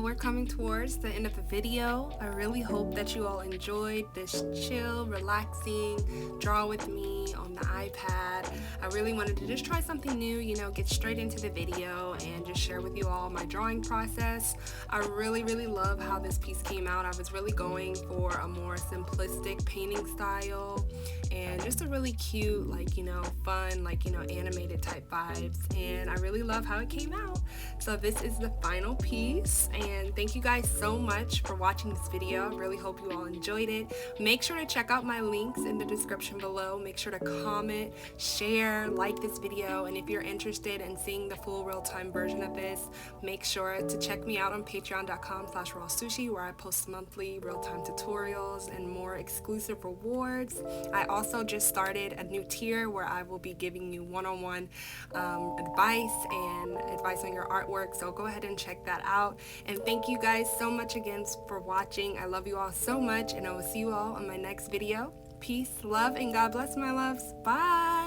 We're coming towards the end of the video. I really hope that you all enjoyed this chill, relaxing draw with me on the iPad. I really wanted to just try something new, get straight into the video and just share with you all my drawing process. I really love how this piece came out. I was really going for a more simplistic painting style and just a really cute, fun, animated type vibes. And I really love how it came out. So this is the final piece, and thank you guys so much for watching this video. I really hope you all enjoyed it. Make sure to check out my links in the description below. Make sure to comment, share, like this video, and if you're interested in seeing the full real-time version of this, make sure to check me out on patreon.com/Rawsueshii, where I post monthly real-time tutorials and more exclusive rewards. I also just started a new tier where I will be giving you one-on-one advice on your artwork, so go ahead and check that out. And thank you guys so much again for watching. I love you all so much, and I will see you all on my next video. Peace, love, and God bless, my loves. Bye.